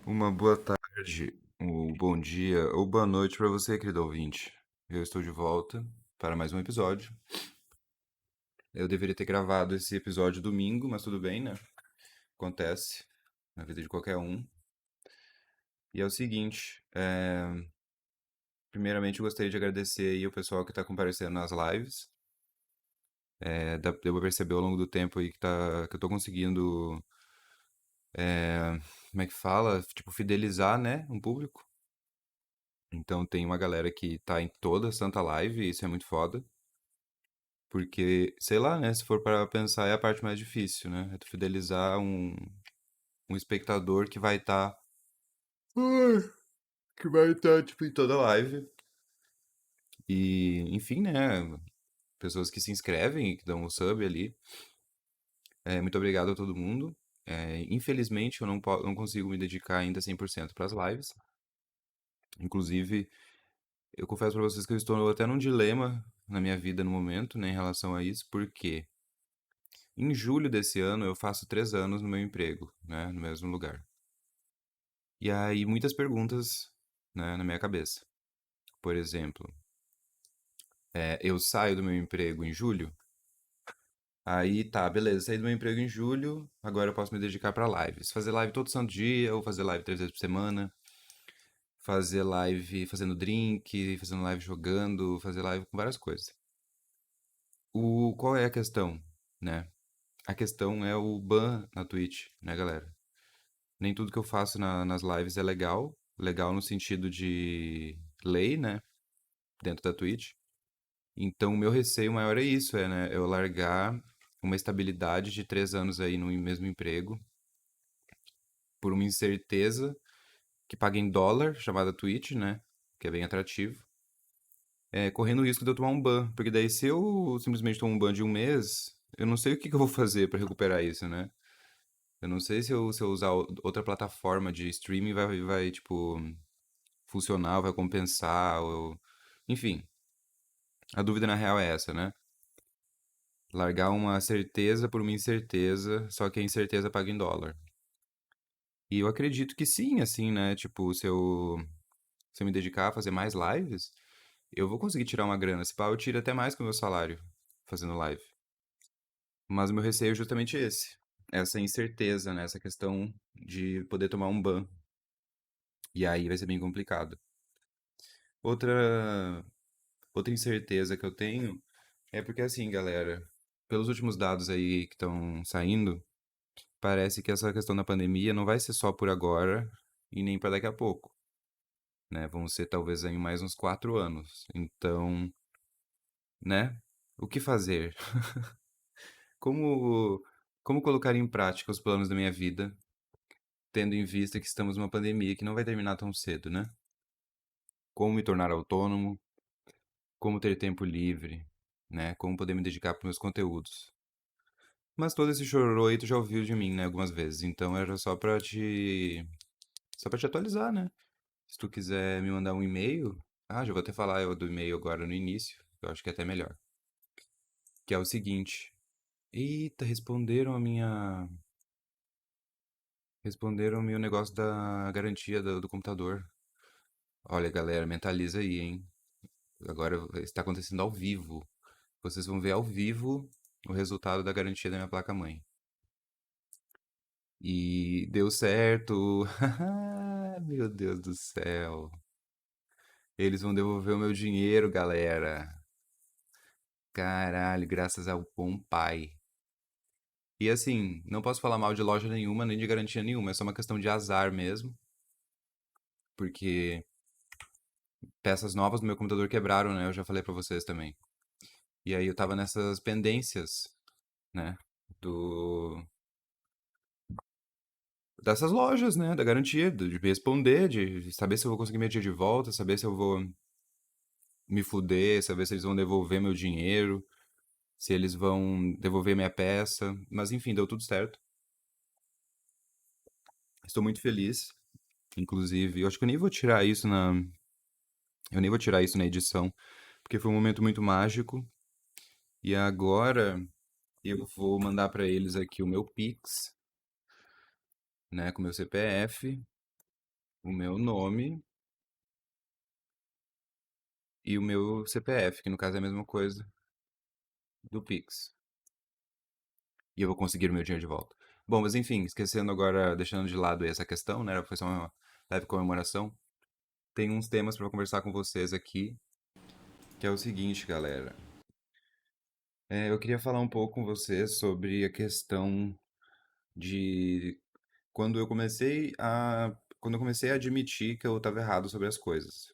Uma boa tarde, ou bom dia, ou boa noite para você, querido ouvinte. Eu estou de volta para mais um episódio. Eu deveria ter gravado esse episódio domingo, mas tudo bem, né? Acontece na vida de qualquer um. E é o seguinte, primeiramente eu gostaria de agradecer aí o pessoal que está comparecendo nas lives. Deu pra perceber ao longo do tempo aí que eu tô conseguindo, como é que fala? Tipo, fidelizar, né? Um público. Então tem uma galera que tá em toda a Santa Live, e isso é muito foda. Porque, sei lá, né? Se for para pensar, é a parte mais difícil, né? É tu fidelizar um espectador que vai estar. Que vai estar, tipo, em toda live. E, enfim, né? Pessoas que se inscrevem, que dão um sub ali. Muito obrigado a todo mundo. Infelizmente, eu não consigo me dedicar ainda 100% para as lives. Inclusive, eu confesso para vocês que eu estou até num dilema na minha vida no momento, né, em relação a isso, porque em julho desse ano eu faço 3 anos no meu emprego, né, no mesmo lugar. E aí muitas perguntas, né, na minha cabeça. Por exemplo, eu saio do meu emprego em julho, aí tá, beleza, saí do meu emprego em julho, agora eu posso me dedicar para lives. Fazer live todo santo dia, ou fazer live 3 vezes por semana, fazer live fazendo drink, fazendo live jogando, fazer live com várias coisas. Qual é a questão, né? A questão é o ban na Twitch, né, galera? Nem tudo que eu faço nas lives é legal, legal no sentido de lei, né, dentro da Twitch. Então, o meu receio maior é isso, né, eu largar uma estabilidade de 3 anos aí no mesmo emprego por uma incerteza que paga em dólar, chamada Twitch, né, que é bem atrativo, correndo o risco de eu tomar um ban, porque daí se eu simplesmente tomo um ban de um mês, eu não sei o que que eu vou fazer para recuperar isso, né? Eu não sei se eu usar outra plataforma de streaming vai tipo, funcionar, vai compensar, ou... Enfim, a dúvida na real é essa, né? Largar uma certeza por uma incerteza, só que a incerteza paga em dólar. E eu acredito que sim, assim, né? Tipo, se eu me dedicar a fazer mais lives, eu vou conseguir tirar uma grana. Se pá, eu tiro até mais que o meu salário fazendo live. Mas o meu receio é justamente esse. Essa incerteza, né? Essa questão de poder tomar um ban. E aí vai ser bem complicado. Outra, outra incerteza que eu tenho é porque, assim, galera, pelos últimos dados aí que estão saindo, parece que essa questão da pandemia não vai ser só por agora e nem para daqui a pouco, né? Vão ser talvez aí mais uns 4 anos. Então, né? O que fazer? Como, como colocar em prática os planos da minha vida, tendo em vista que estamos numa pandemia que não vai terminar tão cedo, né? Como me tornar autônomo? Como ter tempo livre? Né? Como poder me dedicar para meus conteúdos? Mas todo esse chororô aí tu já ouviu de mim, né, algumas vezes. Então era só pra te atualizar, né? Se tu quiser me mandar um e-mail, já vou até falar do e-mail agora no início, eu acho que é até melhor. Que é o seguinte: eita, responderam o meu negócio da garantia do computador. Olha, galera, mentaliza aí, hein? Agora está acontecendo ao vivo. Vocês vão ver ao vivo o resultado da garantia da minha placa-mãe. E deu certo. Meu Deus do céu. Eles vão devolver o meu dinheiro, galera. Caralho, graças ao bom pai. E assim, não posso falar mal de loja nenhuma, nem de garantia nenhuma. É só uma questão de azar mesmo. Porque peças novas do meu computador quebraram, né? Eu já falei pra vocês também. E aí eu tava nessas pendências, né? Do... Dessas lojas, né? Da garantia, de me responder, de saber se eu vou conseguir meu dia de volta, saber se eu vou me fuder, saber se eles vão devolver meu dinheiro, se eles vão devolver minha peça. Mas enfim, deu tudo certo. Estou muito feliz. Inclusive, eu acho que eu nem vou tirar isso na edição, porque foi um momento muito mágico. E agora eu vou mandar para eles aqui o meu Pix né, com o meu CPF, o meu nome e o meu CPF, que no caso é a mesma coisa do Pix. E eu vou conseguir o meu dinheiro de volta. Bom, mas enfim, esquecendo agora, deixando de lado essa questão, né? Foi só uma leve comemoração. Tem uns temas para conversar com vocês aqui, que é o seguinte, galera. Eu queria falar um pouco com vocês sobre a questão de quando eu comecei a admitir que eu estava errado sobre as coisas.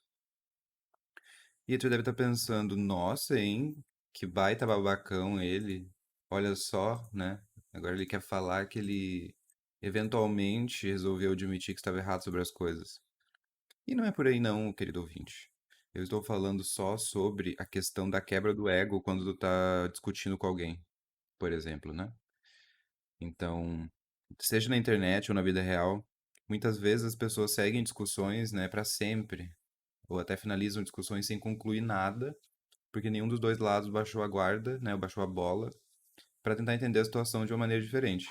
E tu deve estar pensando, nossa, hein? Que baita babacão ele. Olha só, né? Agora ele quer falar que ele eventualmente resolveu admitir que estava errado sobre as coisas. E não é por aí não, querido ouvinte. Eu estou falando só sobre a questão da quebra do ego quando tu tá discutindo com alguém, por exemplo, né? Então, seja na internet ou na vida real, muitas vezes as pessoas seguem discussões, né, para sempre, ou até finalizam discussões sem concluir nada, porque nenhum dos dois lados baixou a guarda, né, baixou a bola, para tentar entender a situação de uma maneira diferente.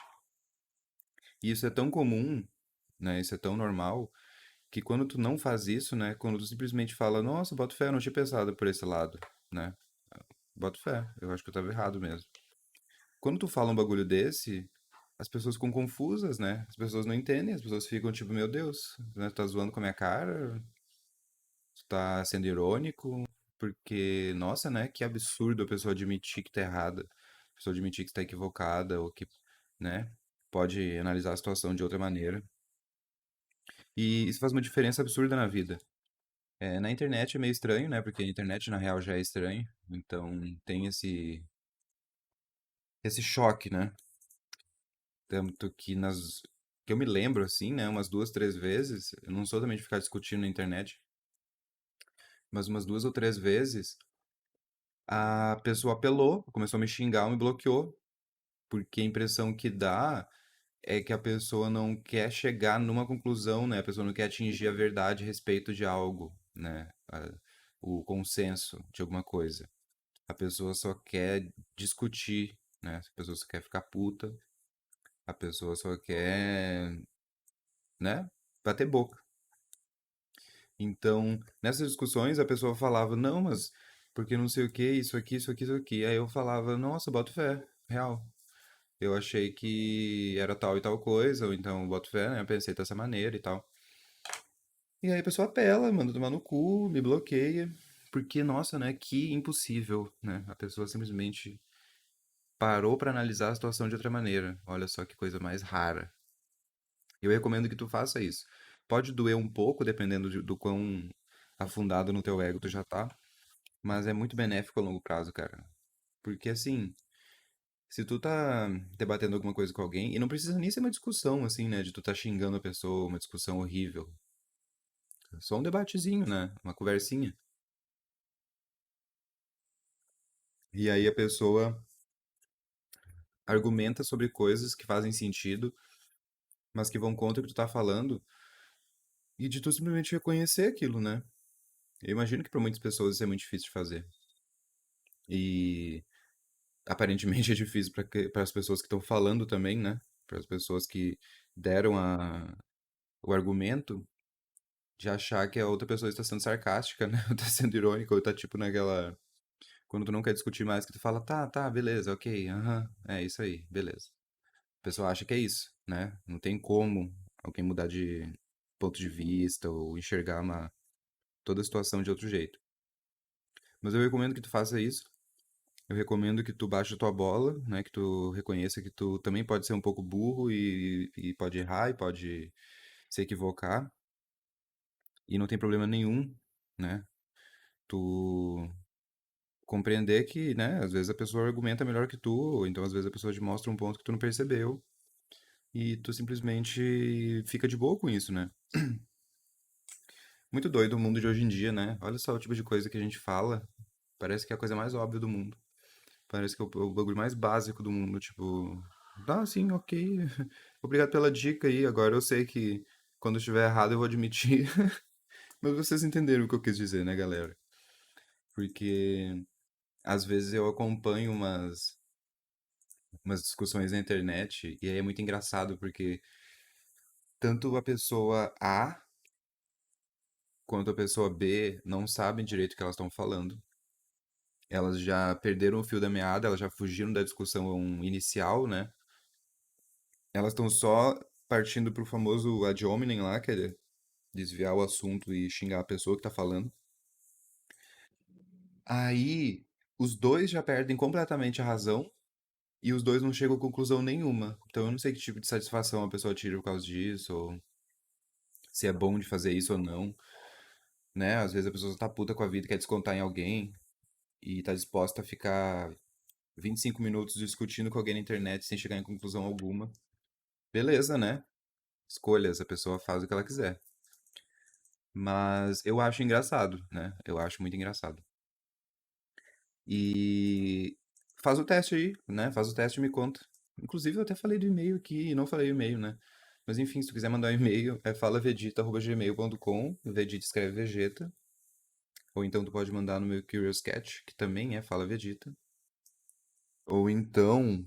E isso é tão comum, né, isso é tão normal, que quando tu não faz isso, né, quando tu simplesmente fala, nossa, boto fé, eu não tinha pensado por esse lado, né, boto fé, eu acho que eu tava errado mesmo. Quando tu fala um bagulho desse, as pessoas ficam confusas, né, as pessoas não entendem, as pessoas ficam tipo, meu Deus, né, tu tá zoando com a minha cara, tu tá sendo irônico, porque, nossa, né, que absurdo a pessoa admitir que tá errada, a pessoa admitir que está equivocada, ou que, né, pode analisar a situação de outra maneira. E isso faz uma diferença absurda na vida. Na internet é meio estranho, né, porque a internet na real já é estranho, então tem esse choque, né, tanto que eu me lembro, assim, né, umas duas, três vezes, eu não sou também de ficar discutindo na internet, mas umas duas ou três vezes, a pessoa apelou, começou a me xingar, me bloqueou, porque a impressão que dá é que a pessoa não quer chegar numa conclusão, né? A pessoa não quer atingir a verdade a respeito de algo, né? O consenso de alguma coisa. A pessoa só quer discutir, né? A pessoa só quer ficar puta, a pessoa só quer, né? Bater boca. Então, nessas discussões, a pessoa falava, não, mas porque não sei o que, isso aqui, isso aqui, isso aqui. Aí eu falava, nossa, boto fé, real. Eu achei que era tal e tal coisa, ou então boto fé, né? Eu pensei dessa maneira e tal. E aí a pessoa apela, manda tomar no cu, me bloqueia. Porque, nossa, né? Que impossível, né? A pessoa simplesmente parou pra analisar a situação de outra maneira. Olha só que coisa mais rara. Eu recomendo que tu faça isso. Pode doer um pouco, dependendo do quão afundado no teu ego tu já tá, mas é muito benéfico a longo prazo, cara. Porque assim, se tu tá debatendo alguma coisa com alguém, e não precisa nem ser uma discussão, assim, né? De tu tá xingando a pessoa, uma discussão horrível. É só um debatezinho, né? Uma conversinha. E aí a pessoa argumenta sobre coisas que fazem sentido, mas que vão contra o que tu tá falando, e de tu simplesmente reconhecer aquilo, né? Eu imagino que para muitas pessoas isso é muito difícil de fazer. E aparentemente é difícil para as pessoas que estão falando também, né? Para as pessoas que deram o argumento de achar que a outra pessoa está sendo sarcástica, né? Ou tá sendo irônica, ou tá tipo naquela. Quando tu não quer discutir mais, que tu fala, tá, tá, beleza, ok, aham, é isso aí, beleza. A pessoa acha que é isso, né? Não tem como alguém mudar de ponto de vista ou enxergar toda a situação de outro jeito. Mas eu recomendo que tu faça isso. Eu recomendo que tu baixe a tua bola, né? Que tu reconheça que tu também pode ser um pouco burro e pode errar e pode se equivocar. E não tem problema nenhum, né? Tu compreender que, né, às vezes a pessoa argumenta melhor que tu, ou então às vezes a pessoa te mostra um ponto que tu não percebeu, e tu simplesmente fica de boa com isso, né? Muito doido o mundo de hoje em dia, né? Olha só o tipo de coisa que a gente fala, parece que é a coisa mais óbvia do mundo. Parece que é o bagulho mais básico do mundo, tipo, ah, sim, ok. Obrigado pela dica aí. Agora eu sei que quando eu estiver errado eu vou admitir. Mas vocês entenderam o que eu quis dizer, né, galera? Porque às vezes eu acompanho umas discussões na internet e aí é muito engraçado porque tanto a pessoa A quanto a pessoa B não sabem direito o que elas estão falando. Elas já perderam o fio da meada, elas já fugiram da discussão inicial, né? Elas estão só partindo pro famoso ad hominem lá, que é desviar o assunto e xingar a pessoa que tá falando. Aí, os dois já perdem completamente a razão e os dois não chegam a conclusão nenhuma. Então eu não sei que tipo de satisfação a pessoa tira por causa disso, ou se é bom de fazer isso ou não, né? Às vezes a pessoa tá puta com a vida, quer descontar em alguém e tá disposta a ficar 25 minutos discutindo com alguém na internet sem chegar em conclusão alguma. Beleza, né? Escolhas, a pessoa faz o que ela quiser. Mas eu acho engraçado, né? Eu acho muito engraçado. E faz o teste aí, né? Faz o teste e me conta. Inclusive, eu até falei do e-mail aqui e não falei o e-mail, né? Mas enfim, se tu quiser mandar um e-mail, é falavegeta@gmail.com. Vegeta escreve Vegeta. Ou então tu pode mandar no meu Curious Cat, que também é Fala Vegeta. Ou então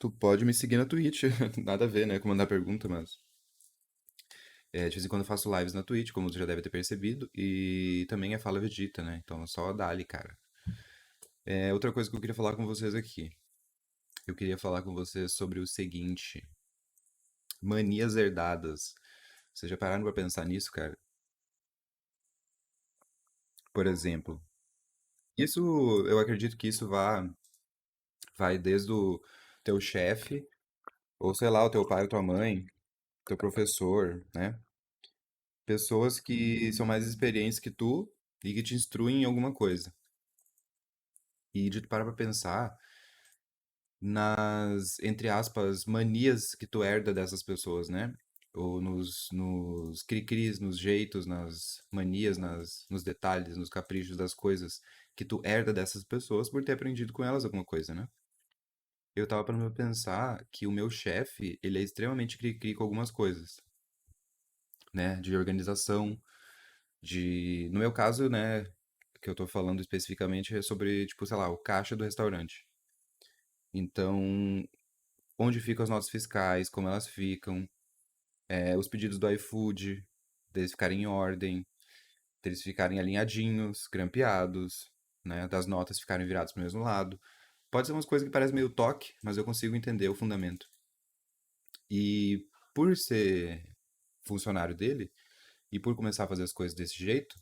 tu pode me seguir na Twitch. Nada a ver, né? Com mandar pergunta, mas. De vez em quando eu faço lives na Twitch, como tu já deve ter percebido. E também é Fala Vegeta, né? Então é só dali, cara. Outra coisa que eu queria falar com vocês aqui. Eu queria falar com vocês sobre o seguinte: manias herdadas. Vocês já pararam pra pensar nisso, cara? Por exemplo, isso eu acredito que isso vai desde o teu chefe, ou sei lá, o teu pai ou tua mãe, teu professor, né? Pessoas que são mais experientes que tu e que te instruem em alguma coisa. E de tu parar pra pensar nas, entre aspas, manias que tu herda dessas pessoas, né? Ou nos cri-cris, nos jeitos, nas manias, nos detalhes, nos caprichos das coisas que tu herda dessas pessoas por ter aprendido com elas alguma coisa, né? Eu tava para pensar que o meu chefe, ele é extremamente cri-cri com algumas coisas, né? De organização, no meu caso, né, que eu tô falando especificamente é sobre, tipo, sei lá, o caixa do restaurante. Então, onde ficam as notas fiscais, como elas ficam, os pedidos do iFood, deles ficarem em ordem, deles ficarem alinhadinhos, grampeados, né, das notas ficarem viradas para o mesmo lado. Pode ser umas coisas que parecem meio toque, mas eu consigo entender o fundamento. E por ser funcionário dele, e por começar a fazer as coisas desse jeito,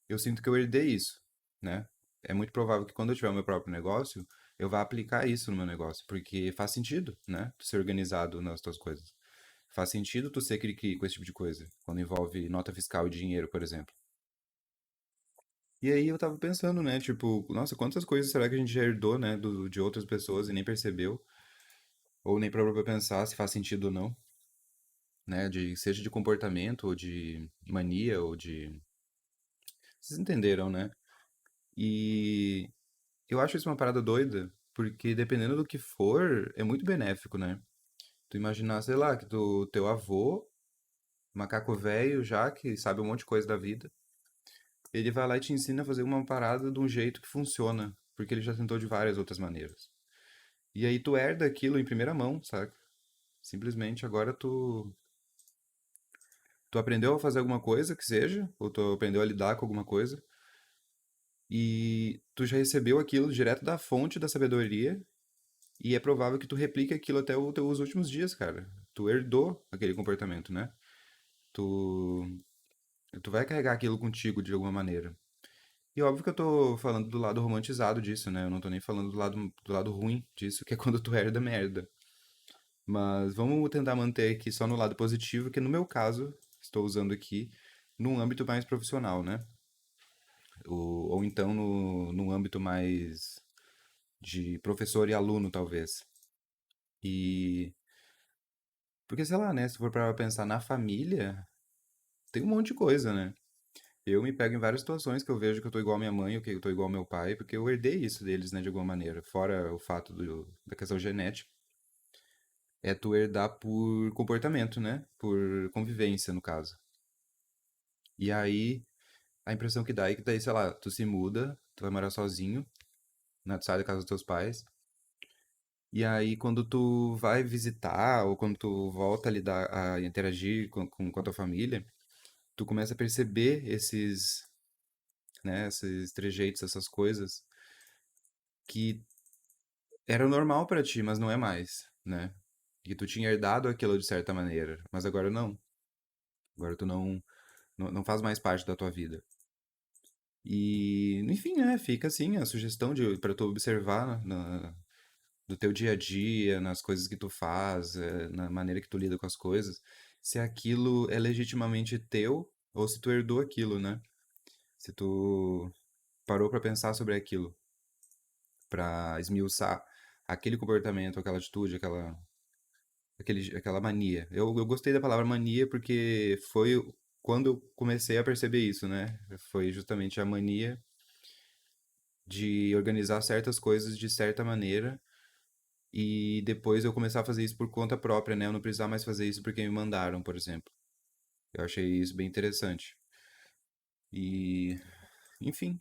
eu sinto que eu herdei isso, né? É muito provável que quando eu tiver o meu próprio negócio, eu vá aplicar isso no meu negócio, porque faz sentido, né? Tu ser organizado nas tuas coisas. Faz sentido tu ser cri-cri com esse tipo de coisa, quando envolve nota fiscal e dinheiro, por exemplo. E aí eu tava pensando, né, tipo, nossa, quantas coisas será que a gente já herdou, né, de outras pessoas e nem percebeu, ou nem parou pra pensar se faz sentido ou não, né, seja de comportamento, ou de mania, ou de... Vocês entenderam, né? E eu acho isso uma parada doida, porque dependendo do que for, é muito benéfico, né? Tu imaginar, sei lá, que teu avô, macaco velho já, que sabe um monte de coisa da vida, ele vai lá e te ensina a fazer uma parada de um jeito que funciona, porque ele já tentou de várias outras maneiras. E aí tu herda aquilo em primeira mão, saca? Simplesmente agora tu aprendeu a fazer alguma coisa que seja, ou tu aprendeu a lidar com alguma coisa, e tu já recebeu aquilo direto da fonte da sabedoria. E é provável que tu replique aquilo até os últimos dias, cara. Tu herdou aquele comportamento, né? Tu, tu vai carregar aquilo contigo de alguma maneira. E óbvio que eu tô falando do lado romantizado disso, né? Eu não tô nem falando do lado ruim disso, que é quando tu herda merda. Mas vamos tentar manter aqui só no lado positivo, que no meu caso, estou usando aqui num âmbito mais profissional, né? Ou então num âmbito mais de professor e aluno, talvez. E porque, sei lá, né? Se for pra pensar na família, tem um monte de coisa, né? Eu me pego em várias situações que eu vejo que eu tô igual a minha mãe ou que eu tô igual ao meu pai, porque eu herdei isso deles, né, de alguma maneira. Fora o fato da questão genética, é tu herdar por comportamento, né? Por convivência, no caso. E aí, a impressão que dá é que daí, sei lá, tu se muda, tu vai morar sozinho, né? Tu sai da casa dos teus pais, E aí, quando tu vai visitar ou quando tu volta a lidar, a interagir com a tua família, tu começa a perceber esses, né, esses trejeitos, essas coisas que eram normal pra ti, mas não é mais, né? Que tu tinha herdado aquilo de certa maneira, mas agora não. Agora tu não faz mais parte da tua vida. E, enfim, né, fica assim a sugestão de para tu observar do teu dia a dia, nas coisas que tu faz, na maneira que tu lida com as coisas, se aquilo é legitimamente teu ou se tu herdou aquilo, né? Se tu parou pra pensar sobre aquilo, pra esmiuçar aquele comportamento, aquela atitude, aquela mania. Eu gostei da palavra mania porque foi quando eu comecei a perceber isso, né? Foi justamente a mania de organizar certas coisas de certa maneira e depois eu começar a fazer isso por conta própria, né? Eu não precisar mais fazer isso porque me mandaram, por exemplo. Eu achei isso bem interessante. E, enfim,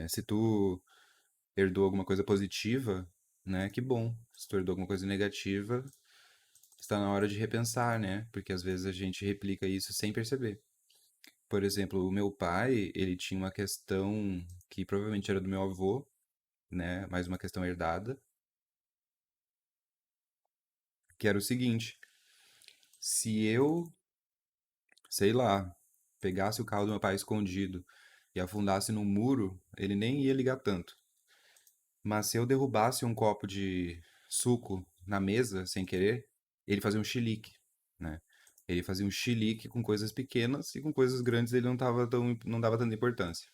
se tu herdou alguma coisa positiva, né? Que bom. Se tu herdou alguma coisa negativa, está na hora de repensar, né? Porque às vezes a gente replica isso sem perceber. Por exemplo, o meu pai, ele tinha uma questão que provavelmente era do meu avô, né? Mais uma questão herdada, que era o seguinte: se eu, sei lá, pegasse o carro do meu pai escondido e afundasse no muro, ele nem ia ligar tanto. Mas se eu derrubasse um copo de suco na mesa sem querer, ele fazia um chilique, né? Ele fazia um chilique com coisas pequenas e com coisas grandes ele não dava tanta importância.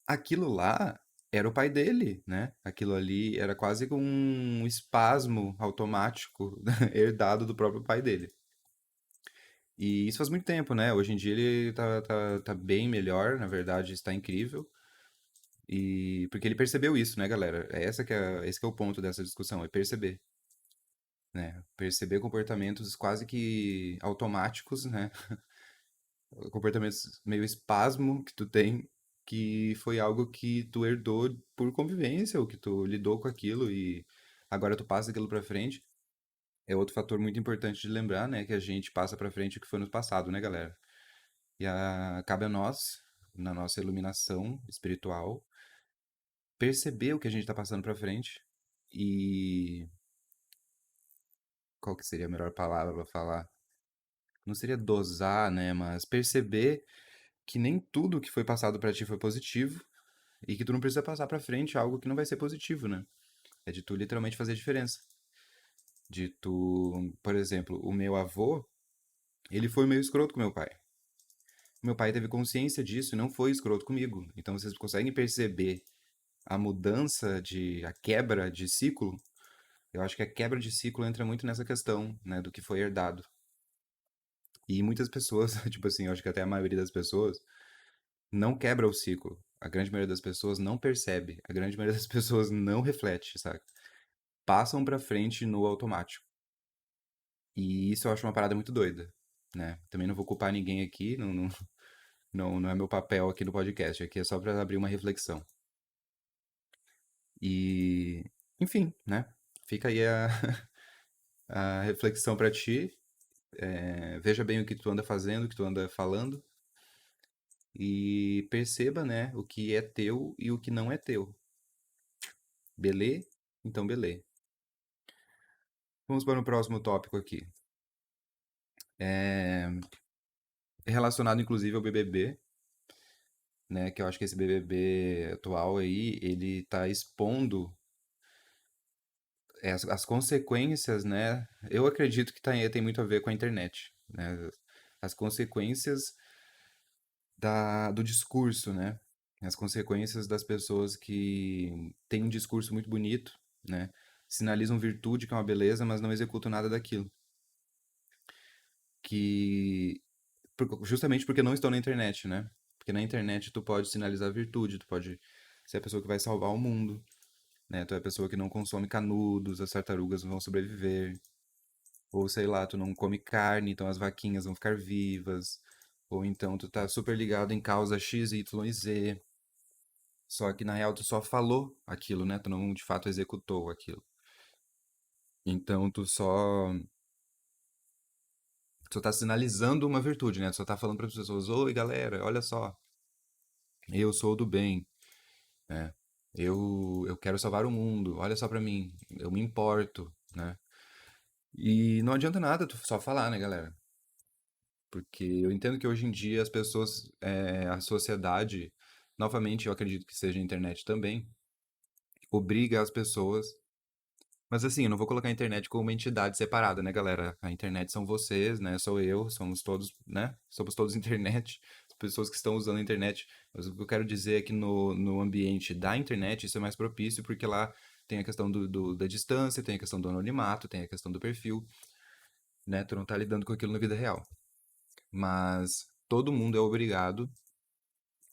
Aquilo lá era o pai dele, né? Aquilo ali era quase como um espasmo automático herdado do próprio pai dele. E isso faz muito tempo, né? Hoje em dia ele tá bem melhor, na verdade está incrível. E porque ele percebeu isso, né, galera? Esse que é o ponto dessa discussão, é perceber, né? Perceber comportamentos quase que automáticos, né? Comportamentos meio espasmo que tu tem, que foi algo que tu herdou por convivência, ou que tu lidou com aquilo e agora tu passa aquilo pra frente. É outro fator muito importante de lembrar, né, que a gente passa pra frente o que foi no passado, né, galera? Cabe a nós, na nossa iluminação espiritual, perceber o que a gente tá passando pra frente e qual que seria a melhor palavra pra falar? Não seria dosar, né, mas perceber que nem tudo que foi passado pra ti foi positivo e que tu não precisa passar pra frente algo que não vai ser positivo, né? É de tu literalmente fazer a diferença. De tu, por exemplo, o meu avô, ele foi meio escroto com meu pai. Meu pai teve consciência disso e não foi escroto comigo. Então vocês conseguem perceber a mudança a quebra de ciclo? Eu acho que a quebra de ciclo entra muito nessa questão, né, do que foi herdado. E muitas pessoas, tipo assim, eu acho que até a maioria das pessoas não quebra o ciclo. A grande maioria das pessoas não percebe. A grande maioria das pessoas não reflete, sabe? Passam pra frente no automático. E isso eu acho uma parada muito doida, né? Também não vou culpar ninguém aqui, não é meu papel aqui no podcast, aqui é só pra abrir uma reflexão. E, enfim, né? Fica aí a reflexão pra ti. Veja bem o que tu anda fazendo, o que tu anda falando e perceba, né, o que é teu e o que não é teu. Belê? Então, belê. Vamos para o próximo tópico aqui. É relacionado inclusive ao BBB, né? Que eu acho que esse BBB atual aí, ele tá expondo as consequências, né? Eu acredito que tem muito a ver com a internet, né? As consequências do discurso, né? As consequências das pessoas que têm um discurso muito bonito, né? Sinalizam virtude, que é uma beleza, mas não executam nada daquilo. Que justamente porque não estão na internet, né? Porque na internet tu pode sinalizar virtude, tu pode ser a pessoa que vai salvar o mundo, né? Tu é a pessoa que não consome canudos, as tartarugas vão sobreviver. Ou sei lá, tu não come carne, então as vaquinhas vão ficar vivas. Ou então tu tá super ligado em causa X, Y e Z. Só que na real tu só falou aquilo, né? Tu não de fato executou aquilo. Então tu tá sinalizando uma virtude, né? Tu só tá falando para as pessoas: "Oi, galera, olha só, eu sou do bem, né? Eu quero salvar o mundo. Olha só pra mim, eu me importo, né?" E não adianta nada tu só falar, né, galera? Porque eu entendo que hoje em dia as pessoas, a sociedade, novamente eu acredito que seja a internet também, obriga as pessoas. Mas assim, eu não vou colocar a internet como uma entidade separada, né, galera? A internet são vocês, né? Sou eu, somos todos, né? Somos todos internet, as pessoas que estão usando a internet. Mas o que eu quero dizer é que no ambiente da internet isso é mais propício, porque lá tem a questão da distância, tem a questão do anonimato, tem a questão do perfil, né? Tu não tá lidando com aquilo na vida real. Mas todo mundo é obrigado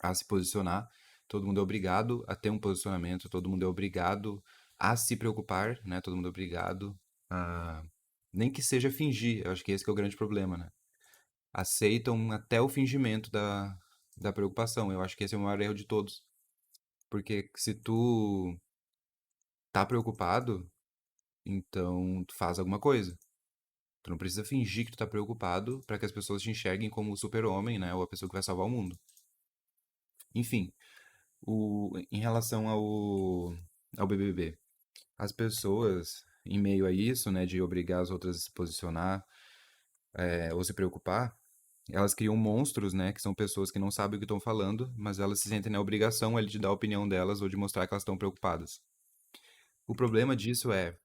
a se posicionar, todo mundo é obrigado a ter um posicionamento, todo mundo é obrigado a se preocupar, né? Todo mundo é obrigado a nem que seja fingir, eu acho que esse que é o grande problema, né? Aceitam até o fingimento da preocupação. Eu acho que esse é o maior erro de todos. Porque se tu tá preocupado, então tu faz alguma coisa. Tu não precisa fingir que tu tá preocupado para que as pessoas te enxerguem como o super-homem, né? Ou a pessoa que vai salvar o mundo. Enfim, em relação ao BBB, as pessoas, em meio a isso, né, de obrigar as outras a se posicionar, ou se preocupar, elas criam monstros, né, que são pessoas que não sabem o que estão falando, mas elas se sentem na obrigação ali de dar a opinião delas ou de mostrar que elas estão preocupadas. O problema disso é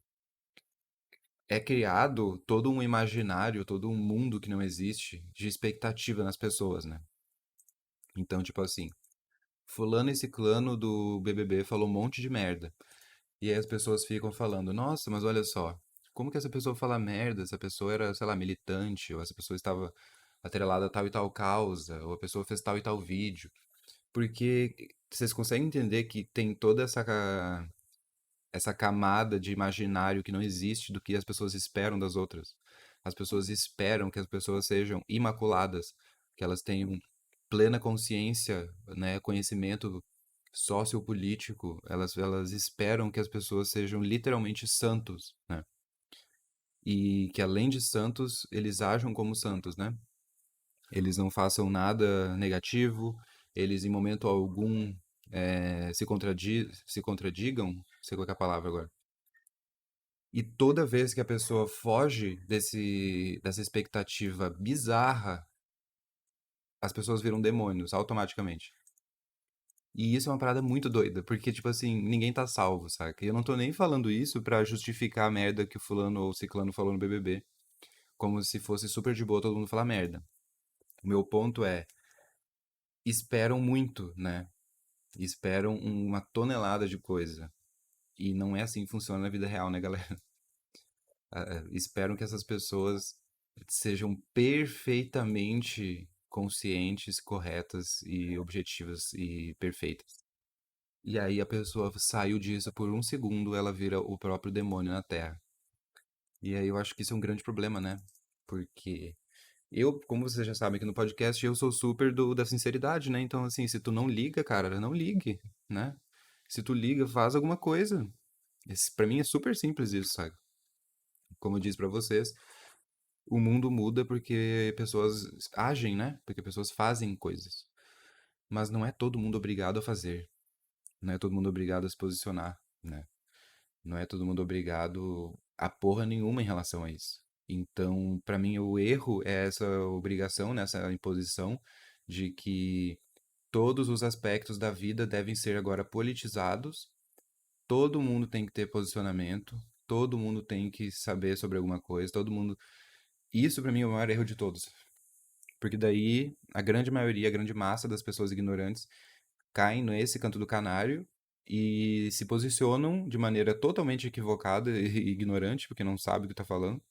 criado todo um imaginário, todo um mundo que não existe de expectativa nas pessoas, né? Então, tipo assim, fulano e ciclano do BBB falou um monte de merda. E aí as pessoas ficam falando: "Nossa, mas olha só, como que essa pessoa fala merda? Essa pessoa era, sei lá, militante, ou essa pessoa estava atrelada a tal e tal causa, ou a pessoa fez tal e tal vídeo." Porque vocês conseguem entender que tem toda essa camada de imaginário que não existe do que as pessoas esperam das outras. As pessoas esperam que as pessoas sejam imaculadas, que elas tenham plena consciência, né, conhecimento sociopolítico. Elas esperam que as pessoas sejam literalmente santos, né? E que além de santos, eles ajam como santos, né? Eles não façam nada negativo, eles em momento algum se contradigam, não sei qual que é a palavra agora. E toda vez que a pessoa foge dessa expectativa bizarra, as pessoas viram demônios automaticamente. E isso é uma parada muito doida, porque, tipo assim, ninguém tá salvo, saca? E eu não tô nem falando isso pra justificar a merda que o fulano ou o ciclano falou no BBB. Como se fosse super de boa todo mundo falar merda. O meu ponto é, esperam muito, né? Esperam uma tonelada de coisa. E não é assim que funciona na vida real, né, galera? Esperam que essas pessoas sejam perfeitamente conscientes, corretas e objetivas e perfeitas. E aí a pessoa saiu disso por um segundo, ela vira o próprio demônio na Terra. E aí eu acho que isso é um grande problema, né? Porque eu, como você já sabe aqui no podcast, eu sou super da sinceridade, né? Então, assim, se tu não liga, cara, não ligue, né? Se tu liga, faz alguma coisa. Pra mim é super simples isso, sabe? Como eu disse pra vocês, o mundo muda porque pessoas agem, né? Porque pessoas fazem coisas. Mas não é todo mundo obrigado a fazer. Não é todo mundo obrigado a se posicionar, né? Não é todo mundo obrigado a porra nenhuma em relação a isso. Então, pra mim, o erro é essa obrigação, né? Essa imposição de que todos os aspectos da vida devem ser agora politizados, todo mundo tem que ter posicionamento, todo mundo tem que saber sobre alguma coisa, todo mundo. Isso pra mim é o maior erro de todos. Porque daí a grande maioria, a grande massa das pessoas ignorantes caem nesse canto do canário e se posicionam de maneira totalmente equivocada e ignorante, porque não sabe o que está falando,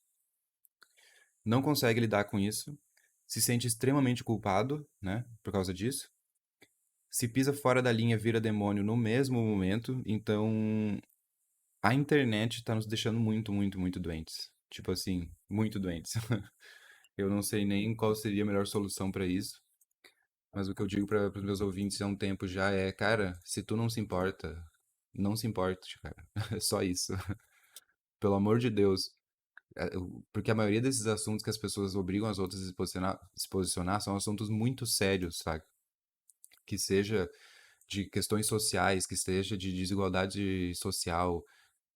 não consegue lidar com isso, se sente extremamente culpado, né, por causa disso. Se pisa fora da linha, vira demônio no mesmo momento. Então, a internet está nos deixando muito, muito, muito doentes. Tipo assim, muito doentes. Eu não sei nem qual seria a melhor solução para isso. Mas o que eu digo para os meus ouvintes há um tempo já é, cara, se tu não se importa, não se importe, cara. É só isso. Pelo amor de Deus. Porque a maioria desses assuntos que as pessoas obrigam as outras a se posicionar são assuntos muito sérios, sabe? Que seja de questões sociais, que seja de desigualdade social,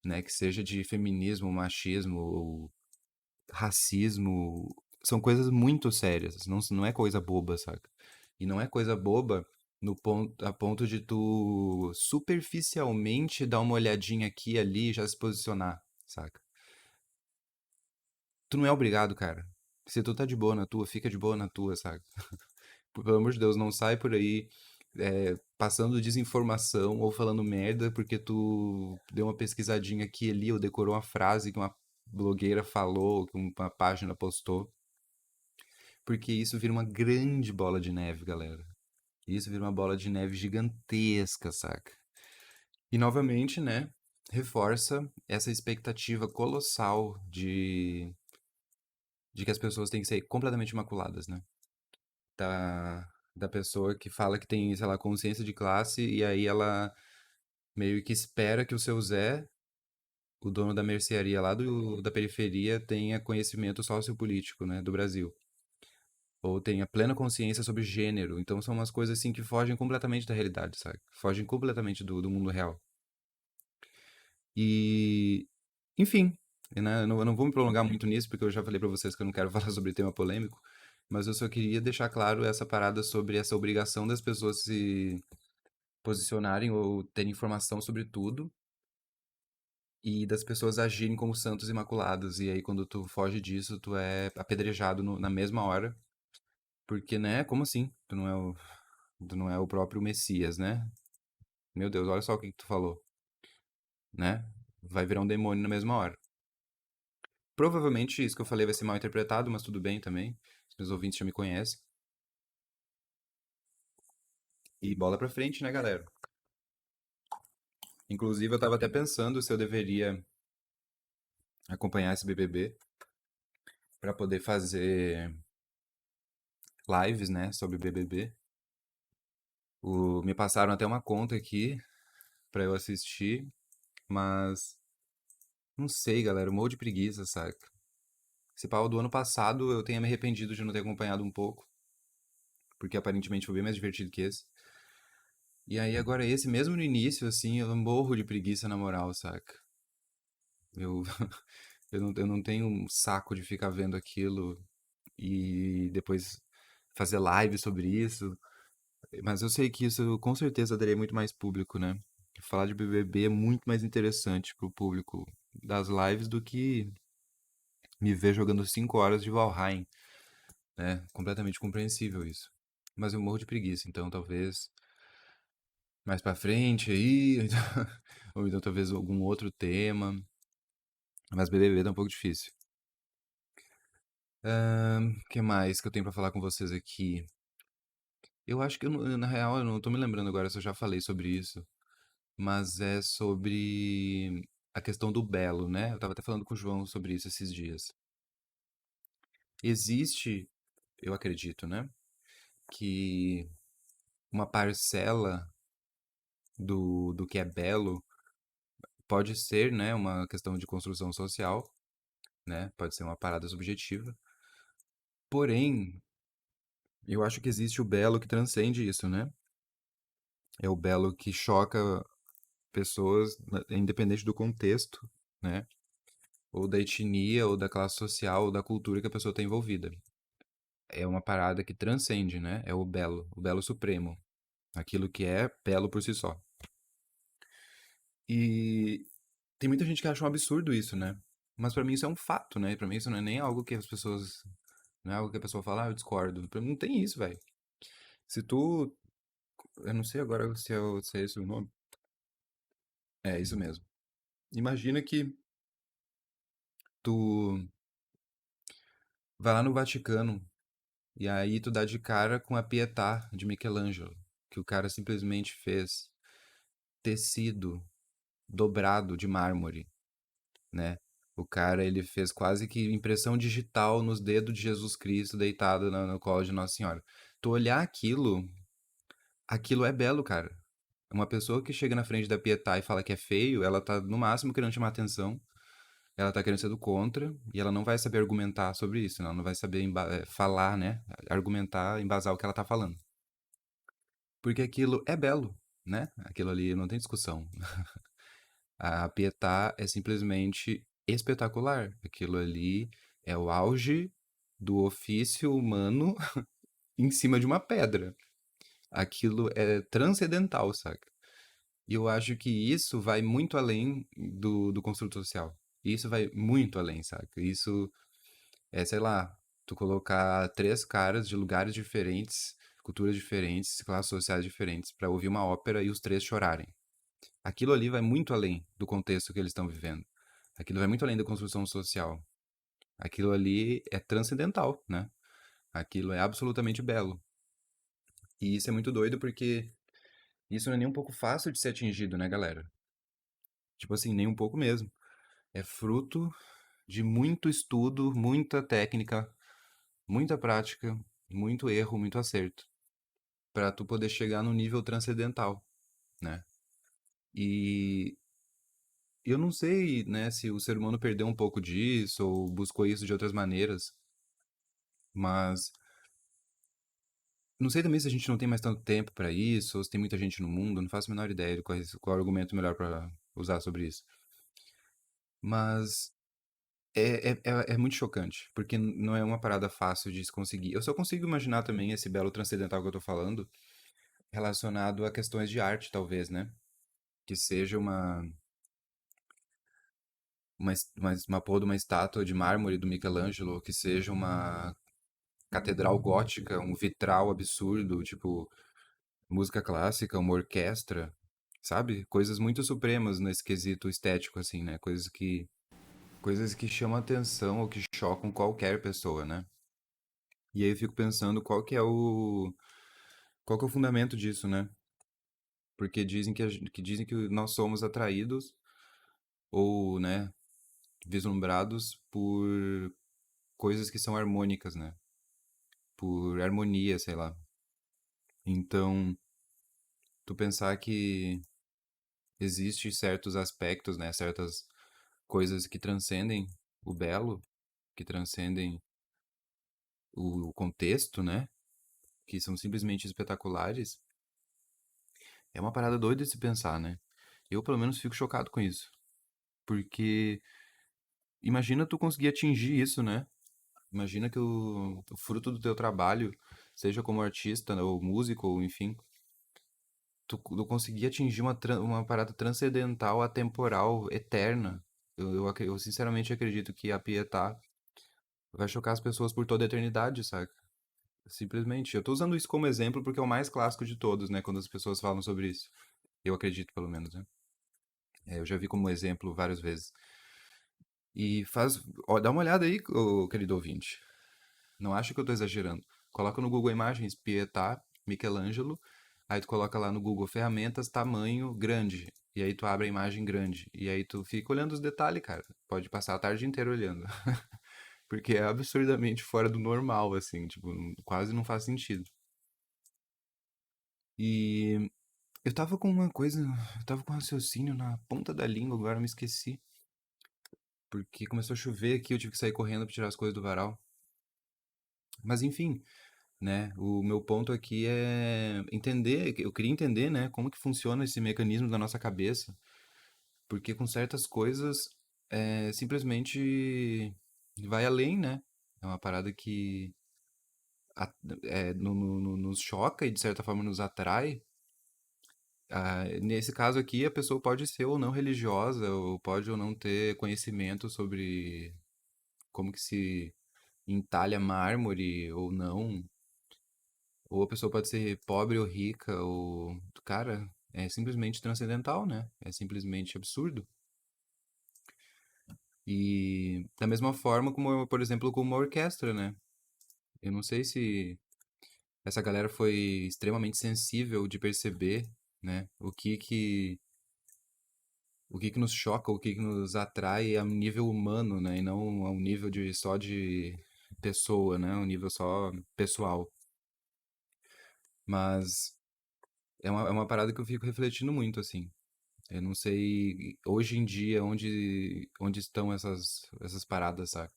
né? Que seja de feminismo, machismo, racismo. São coisas muito sérias, não é coisa boba, saca? E não é coisa boba no ponto, a ponto de tu superficialmente dar uma olhadinha aqui e ali e já se posicionar, saca? Tu não é obrigado, cara. Se tu tá de boa na tua, fica de boa na tua, saca? Pelo amor de Deus, não sai por aí passando desinformação ou falando merda porque tu deu uma pesquisadinha aqui e ali ou decorou uma frase que uma blogueira falou, que uma página postou. Porque isso vira uma grande bola de neve, galera. Isso vira uma bola de neve gigantesca, saca? E novamente, né, reforça essa expectativa colossal de que as pessoas têm que ser completamente imaculadas, né? Da, da pessoa que fala que tem, sei lá, consciência de classe e aí ela meio que espera que o seu Zé, o dono da mercearia lá da periferia, tenha conhecimento sociopolítico, né, do Brasil. Ou tenha plena consciência sobre gênero. Então são umas coisas assim que fogem completamente da realidade, sabe? Fogem completamente do mundo real. E, enfim, né, eu não vou me prolongar muito nisso, porque eu já falei pra vocês que eu não quero falar sobre tema polêmico, mas eu só queria deixar claro essa parada sobre essa obrigação das pessoas se posicionarem ou terem informação sobre tudo e das pessoas agirem como santos imaculados. E aí, quando tu foge disso, tu é apedrejado na mesma hora, porque, né, como assim? Tu não é o próprio Messias, né? Meu Deus, olha só o que que tu falou, né? Vai virar um demônio na mesma hora. Provavelmente isso que eu falei vai ser mal interpretado, mas tudo bem também. Os meus ouvintes já me conhecem. E bola pra frente, né, galera? Inclusive, eu tava até pensando se eu deveria acompanhar esse BBB pra poder fazer lives, né, sobre BBB. Me passaram até uma conta aqui pra eu assistir, mas não sei, galera, eu morro de preguiça, saca? Esse pau do ano passado eu tenha me arrependido de não ter acompanhado um pouco, porque aparentemente foi bem mais divertido que esse. E aí agora esse, mesmo no início, assim, eu morro de preguiça na moral, saca? Eu, eu não tenho um saco de ficar vendo aquilo e depois fazer live sobre isso. Mas eu sei que isso com certeza daria muito mais público, né? Falar de BBB é muito mais interessante pro público das lives do que me ver jogando 5 horas de Valheim, né? Completamente compreensível isso. Mas eu morro de preguiça, então talvez mais pra frente aí, ou então talvez algum outro tema. Mas BBB tá um pouco difícil. O que mais que eu tenho pra falar com vocês aqui? Eu acho que, na real, eu não tô me lembrando agora se eu já falei sobre isso, mas é sobre a questão do belo, né? Eu tava até falando com o João sobre isso esses dias. Existe, eu acredito, né, que uma parcela do que é belo pode ser, né, uma questão de construção social, né? Pode ser uma parada subjetiva. Porém, eu acho que existe o belo que transcende isso, né? É o belo que choca pessoas, independente do contexto, né? Ou da etnia, ou da classe social, ou da cultura que a pessoa está envolvida. É uma parada que transcende, né? É o belo supremo. Aquilo que é belo por si só. E tem muita gente que acha um absurdo isso, né? Mas pra mim isso é um fato, né? Pra mim isso não é nem algo que as pessoas. Não é algo que a pessoa fala, ah, eu discordo. Pra mim não tem isso, velho. Se tu. Eu não sei agora se é esse o nome. É, isso mesmo. Imagina que tu vai lá no Vaticano e aí tu dá de cara com a Pietà de Michelangelo, que o cara simplesmente fez tecido dobrado de mármore, né? O cara, ele fez quase que impressão digital nos dedos de Jesus Cristo deitado no colo de Nossa Senhora. Tu olhar aquilo, aquilo é belo, cara. Uma pessoa que chega na frente da Pietá e fala que é feio, ela tá no máximo querendo chamar atenção, ela tá querendo ser do contra, e ela não vai saber argumentar sobre isso, ela não vai saber falar, né? Argumentar, embasar o que ela tá falando. Porque aquilo é belo, né? Aquilo ali não tem discussão. A Pietà é simplesmente espetacular. Aquilo ali é o auge do ofício humano em cima de uma pedra. Aquilo é transcendental, saca? E eu acho que isso vai muito além do construto social. Isso vai muito além, saca? Isso é, sei lá, tu colocar três caras de lugares diferentes, culturas diferentes, classes sociais diferentes, pra ouvir uma ópera e os três chorarem. Aquilo ali vai muito além do contexto que eles estão vivendo. Aquilo vai muito além da construção social. Aquilo ali é transcendental, né? Aquilo é absolutamente belo. E isso é muito doido porque isso não é nem um pouco fácil de ser atingido, né, galera? Tipo assim, nem um pouco mesmo. É fruto de muito estudo, muita técnica, muita prática, muito erro, muito acerto, para tu poder chegar no nível transcendental, né? E eu não sei, né, se o ser humano perdeu um pouco disso ou buscou isso de outras maneiras, mas não sei também se a gente não tem mais tanto tempo para isso, ou se tem muita gente no mundo, não faço a menor ideia de qual é o argumento melhor para usar sobre isso. Mas é muito chocante, porque não é uma parada fácil de se conseguir. Eu só consigo imaginar também esse belo transcendental que eu tô falando, relacionado a questões de arte, talvez, né? Que seja uma porra de uma estátua de mármore do Michelangelo, que seja uma catedral gótica, um vitral absurdo, tipo, música clássica, uma orquestra, sabe? Coisas muito supremas nesse quesito estético, assim, né? Coisas que chamam atenção ou que chocam qualquer pessoa, né? E aí eu fico pensando qual que é o fundamento disso, né? Porque dizem que nós somos atraídos ou, né, vislumbrados por coisas que são harmônicas, né? Por harmonia, sei lá. Então, tu pensar que existe certos aspectos, né, certas coisas que transcendem o belo, que transcendem o contexto, né, que são simplesmente espetaculares, é uma parada doida de se pensar, né? Eu, pelo menos, fico chocado com isso. Porque imagina tu conseguir atingir isso, né? Imagina que o fruto do teu trabalho, seja como artista, né, ou músico, ou enfim, tu conseguir atingir uma parada transcendental, atemporal, eterna. Eu sinceramente acredito que a Pietà vai chocar as pessoas por toda a eternidade, saca? Simplesmente. Eu tô usando isso como exemplo porque é o mais clássico de todos, né? Quando as pessoas falam sobre isso. Eu acredito, pelo menos, né? Eu já vi como exemplo várias vezes. E faz. Ó, dá uma olhada aí, ô, querido ouvinte. Não acho que eu tô exagerando. Coloca no Google Imagens Pietà, Michelangelo. Aí tu coloca lá no Google ferramentas, tamanho grande. E aí tu abre a imagem grande. E aí tu fica olhando os detalhes, cara. Pode passar a tarde inteira olhando. Porque é absurdamente fora do normal, assim. Tipo, quase não faz sentido. E eu tava com uma coisa. Eu tava com um raciocínio na ponta da língua, agora eu me esqueci. Porque começou a chover aqui, eu tive que sair correndo pra tirar as coisas do varal. Mas enfim, né? O meu ponto aqui é entender, eu queria entender, né, como que funciona esse mecanismo da nossa cabeça, porque com certas coisas simplesmente vai além, né? É uma parada que a- nos choca e de certa forma nos atrai. Nesse caso aqui, a pessoa pode ser ou não religiosa, ou pode ou não ter conhecimento sobre como que se entalha mármore ou não. Ou a pessoa pode ser pobre ou rica, ou. Cara, é simplesmente transcendental, né? É simplesmente absurdo. E da mesma forma como, por exemplo, com uma orquestra, né? Eu não sei se essa galera foi extremamente sensível de perceber, né? O que que nos choca, o que que nos atrai a um nível humano, né? E não a um nível só de pessoa, né? Um nível só pessoal. Mas é uma parada que eu fico refletindo muito, assim. Eu não sei hoje em dia onde estão essas paradas, sabe?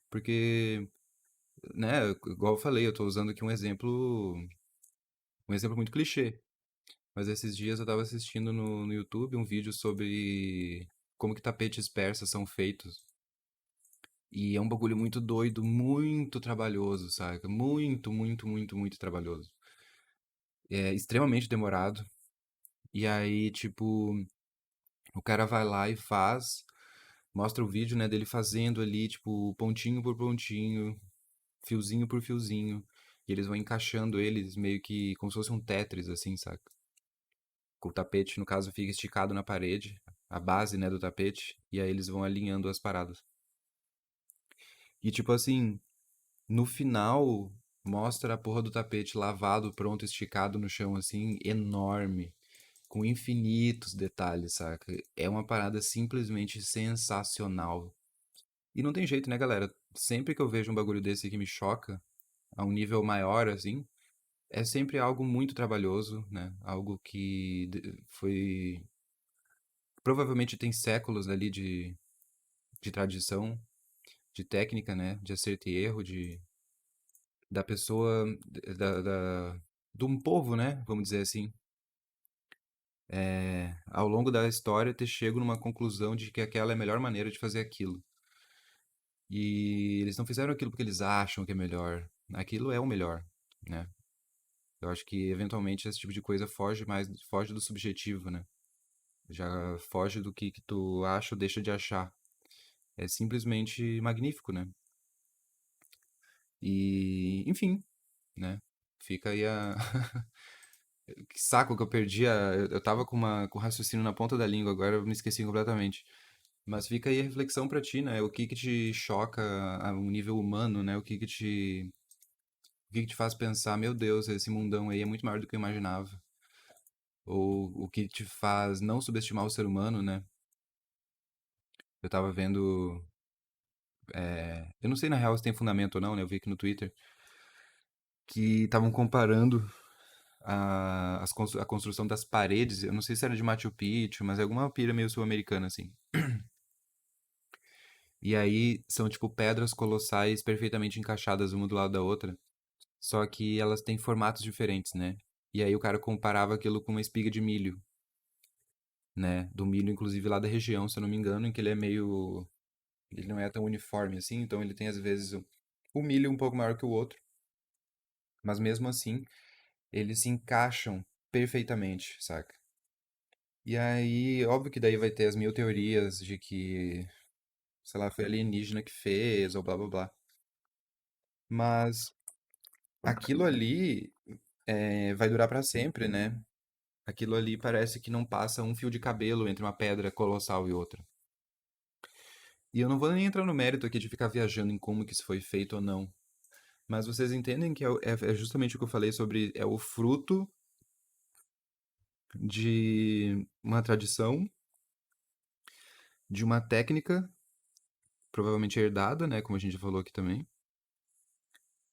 Porque, né, igual eu falei, eu tô usando aqui um exemplo muito clichê. Mas esses dias eu tava assistindo no YouTube um vídeo sobre como que tapetes persas são feitos. E é um bagulho muito doido, muito trabalhoso, saca? Muito, muito, muito, muito trabalhoso. É extremamente demorado. E aí, tipo, o cara vai lá e faz, mostra o vídeo, né, dele fazendo ali, tipo, pontinho por pontinho, fiozinho por fiozinho. E eles vão encaixando eles meio que como se fosse um Tetris, assim, saca? O tapete, no caso, fica esticado na parede, a base, né, do tapete, e aí eles vão alinhando as paradas. E tipo assim, no final, mostra a porra do tapete lavado, pronto, esticado no chão, assim, enorme, com infinitos detalhes, saca? É uma parada simplesmente sensacional. E não tem jeito, né, galera? Sempre que eu vejo um bagulho desse que me choca, a um nível maior, assim, é sempre algo muito trabalhoso, né? Algo que foi. Provavelmente tem séculos ali de tradição, de técnica, né? De acerto e erro, da pessoa, de um povo, né? Vamos dizer assim. Ao longo da história, ter chego numa conclusão de que aquela é a melhor maneira de fazer aquilo. E eles não fizeram aquilo porque eles acham que é melhor. Aquilo é o melhor, né? Eu acho que eventualmente esse tipo de coisa foge do subjetivo, né? Já foge do que tu acha ou deixa de achar. É simplesmente magnífico, né? E, enfim, né? Fica aí a. Que saco que eu perdi. Eu tava com o raciocínio na ponta da língua, agora eu me esqueci completamente. Mas fica aí a reflexão pra ti, né? O que que te choca a um nível humano, né? O que que te faz pensar, meu Deus, esse mundão aí é muito maior do que eu imaginava. Ou o que te faz não subestimar o ser humano, né? Eu tava vendo. Eu não sei na real se tem fundamento ou não, né? Eu vi aqui no Twitter que estavam comparando a construção das paredes. Eu não sei se era de Machu Picchu, mas é alguma pira meio sul-americana, assim. E aí são tipo pedras colossais perfeitamente encaixadas uma do lado da outra, só que elas têm formatos diferentes, né? E aí o cara comparava aquilo com uma espiga de milho, né? Do milho, inclusive lá da região, se eu não me engano, em que ele é meio. Ele não é tão uniforme assim, então ele tem às vezes o milho um pouco maior que o outro, mas mesmo assim eles se encaixam perfeitamente, saca? E aí, óbvio que daí vai ter as mil teorias de que, sei lá, foi alienígena que fez, ou blá blá blá. Mas aquilo ali vai durar pra sempre, né? Aquilo ali parece que não passa um fio de cabelo entre uma pedra colossal e outra. E eu não vou nem entrar no mérito aqui de ficar viajando em como que isso foi feito ou não. Mas vocês entendem que é justamente o que eu falei sobre é o fruto de uma tradição, de uma técnica, provavelmente herdada, né? Como a gente já falou aqui também.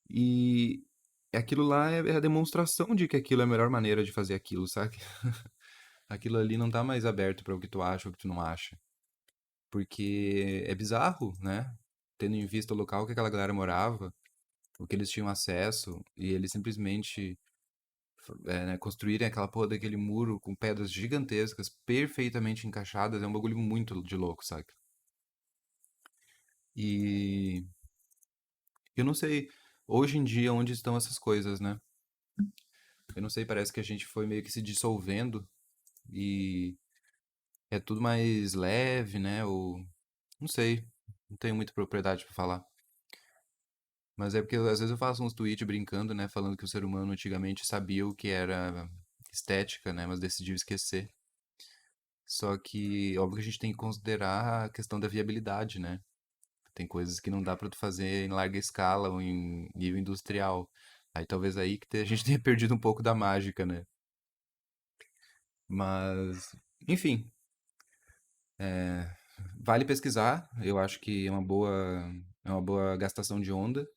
E aquilo lá é a demonstração de que aquilo é a melhor maneira de fazer aquilo, sabe? Aquilo ali não tá mais aberto para o que tu acha ou o que tu não acha. Porque é bizarro, né? Tendo em vista o local que aquela galera morava, o que eles tinham acesso, e eles simplesmente né, construírem aquela porra daquele muro com pedras gigantescas, perfeitamente encaixadas, é um bagulho muito de louco, sabe? E eu não sei, hoje em dia, onde estão essas coisas, né? Eu não sei, parece que a gente foi meio que se dissolvendo e é tudo mais leve, né? Ou não sei, não tenho muita propriedade pra falar. Mas é porque às vezes eu faço uns tweets brincando, né? Falando que o ser humano antigamente sabia o que era estética, né? Mas decidiu esquecer. Só que, óbvio que a gente tem que considerar a questão da viabilidade, né? Tem coisas que não dá pra tu fazer em larga escala ou em nível industrial. Aí talvez aí que a gente tenha perdido um pouco da mágica, né? Mas, enfim, vale pesquisar. Eu acho que é uma boa gastação de onda,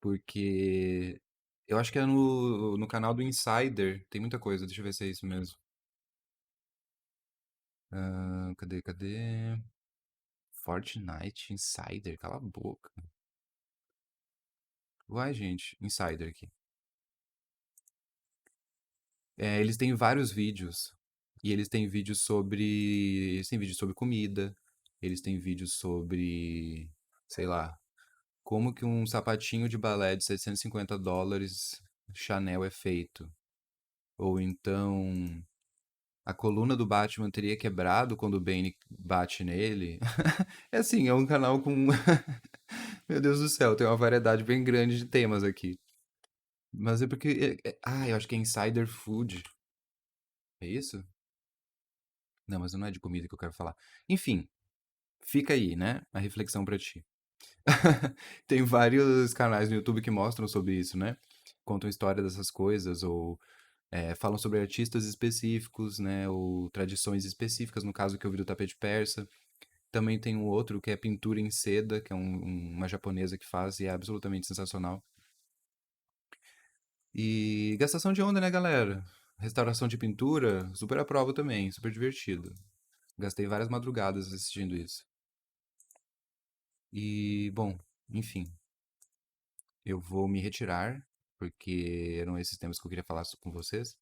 porque Eu acho que é no canal do Insider. Tem muita coisa, deixa eu ver se é isso mesmo. Ah, cadê? Fortnite Insider, cala a boca. Uai, gente, Insider aqui. É, eles têm vários vídeos. E eles têm vídeos sobre. Eles têm vídeos sobre comida. Eles têm vídeos sobre. Sei lá. Como que um sapatinho de balé de US$ 750 Chanel é feito. Ou então. A coluna do Batman teria quebrado quando o Bane bate nele. É assim, é um canal com. Meu Deus do céu, tem uma variedade bem grande de temas aqui. Mas é porque. Ah, eu acho que é Insider Food. É isso? Não, mas não é de comida que eu quero falar. Enfim, fica aí, né? A reflexão pra ti. Tem vários canais no YouTube que mostram sobre isso, né? Contam história dessas coisas, ou falam sobre artistas específicos, né? Ou tradições específicas, no caso que eu vi do tapete persa. Também tem um outro que é pintura em seda, que é uma japonesa que faz e é absolutamente sensacional. E gastação de onda, né, galera? Restauração de pintura, super aprovo também, super divertido. Gastei várias madrugadas assistindo isso. E, bom, enfim, eu vou me retirar, porque eram esses temas que eu queria falar com vocês.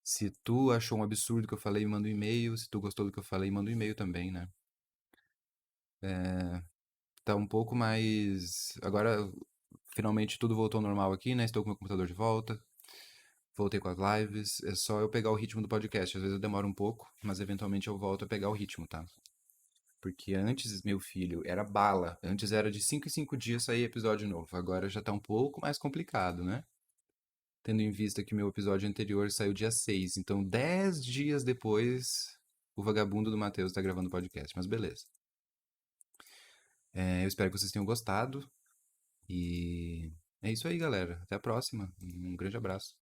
Se tu achou um absurdo o que eu falei, manda um e-mail. Se tu gostou do que eu falei, manda um e-mail também, né? Tá um pouco mais. Agora, finalmente tudo voltou ao normal aqui, né? Estou com meu computador de volta. Voltei com as lives. É só eu pegar o ritmo do podcast. Às vezes eu demoro um pouco, mas eventualmente eu volto a pegar o ritmo, tá? Porque antes, meu filho, era bala. Antes era de 5 em 5 dias sair episódio novo. Agora já tá um pouco mais complicado, né? Tendo em vista que meu episódio anterior saiu dia 6, então 10 dias depois o vagabundo do Matheus tá gravando o podcast. Mas beleza. Eu espero que vocês tenham gostado. E é isso aí, galera. Até a próxima. Um grande abraço.